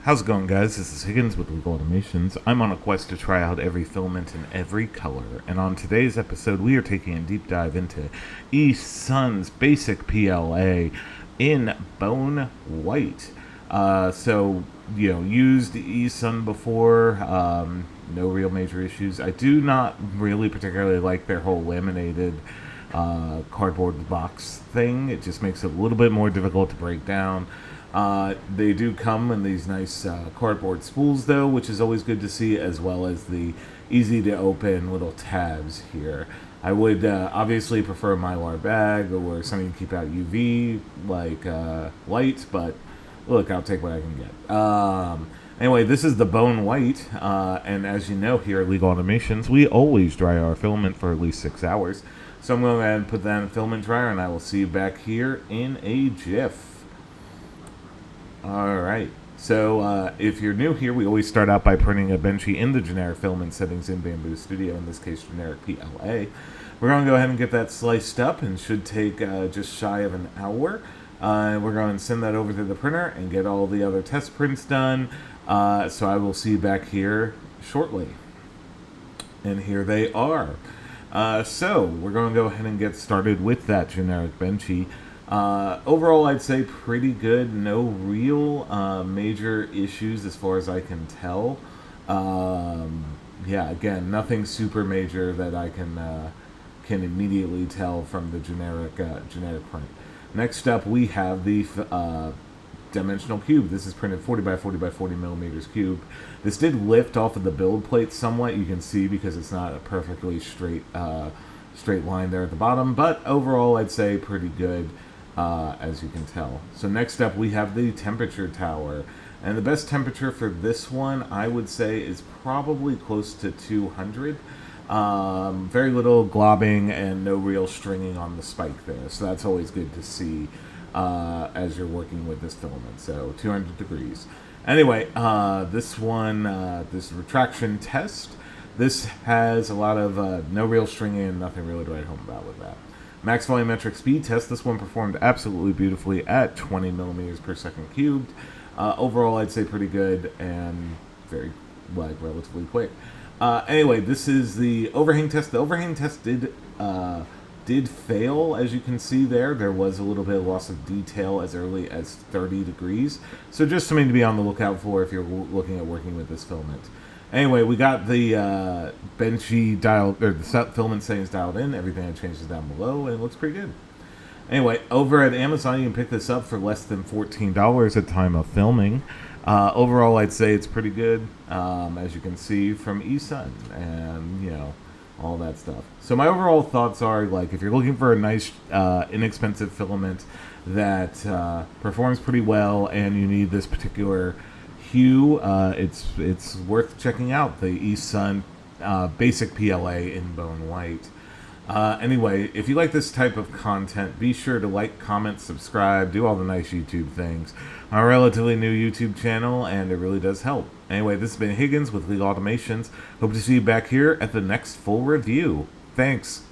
How's it going, guys? This is Higgins with Legal Automations. I'm on a quest to try out every filament in every color, and on today's episode we are taking a deep dive into eSun's basic PLA in bone white. Used eSun before, no real major issues. I do not really particularly like their whole laminated cardboard box thing. It just makes it a little bit more difficult to break down. They do come in these nice cardboard spools, though, which is always good to see, as well as the easy to open little tabs here. I would obviously prefer a Mylar bag or something to keep out UV, like light, but look, I'll take what I can get. Anyway, this is the bone white, and as you know here at Legal Automations, we always dry our filament for at least 6 hours. So I'm going to go ahead and put that in a filament dryer, and I will see you back here in a jiff. Alright, so if you're new here, we always start out by printing a benchy in the generic filament settings in Bamboo Studio, in this case generic PLA. We're going to go ahead and get that sliced up, and should take just shy of an hour. We're going to send that over to the printer and get all the other test prints done. So I will see you back here shortly. And here they are. So we're going to go ahead and get started with that generic benchy. Overall, I'd say pretty good. No real major issues as far as I can tell. Yeah, again, nothing super major that I can immediately tell from the generic print. Next up, we have the dimensional cube. This is printed 40 by 40 by 40 millimeters cube. This did lift off of the build plate somewhat. You can see because it's not a perfectly straight line there at the bottom, but overall, I'd say pretty good. As you can tell. So next up we have the temperature tower, and the best temperature for this one I would say is probably close to 200. Very little globbing and no real stringing on the spike there, so that's always good to see as you're working with this filament. So 200 degrees. Anyway, this one, this retraction test, this has a lot of no real stringing and nothing really to write home about with that. Max volumetric speed test. This one performed absolutely beautifully at 20 millimeters per second cubed. Overall, I'd say pretty good and very, relatively quick. Anyway, this is the overhang test. The overhang test did fail, as you can see there. There was a little bit of loss of detail as early as 30 degrees. So just something to be on the lookout for if you're looking at working with this filament. Anyway, we got the benchy dialed, or the filament settings dialed in. Everything I changed is down below, and it looks pretty good. Anyway, over at Amazon, you can pick this up for less than $14 at time of filming. Overall, I'd say it's pretty good, as you can see from eSun, and all that stuff. So my overall thoughts are, if you're looking for a nice, inexpensive filament that performs pretty well, and you need this particular hue, it's worth checking out the eSun basic PLA in bone white. Anyway, if you like this type of content, be sure to like, comment, subscribe, do all the nice YouTube things. I'm a relatively new YouTube channel, and it really does help. Anyway, this has been Higgins with Legal Automations. Hope to see you back here at the next full review. Thanks.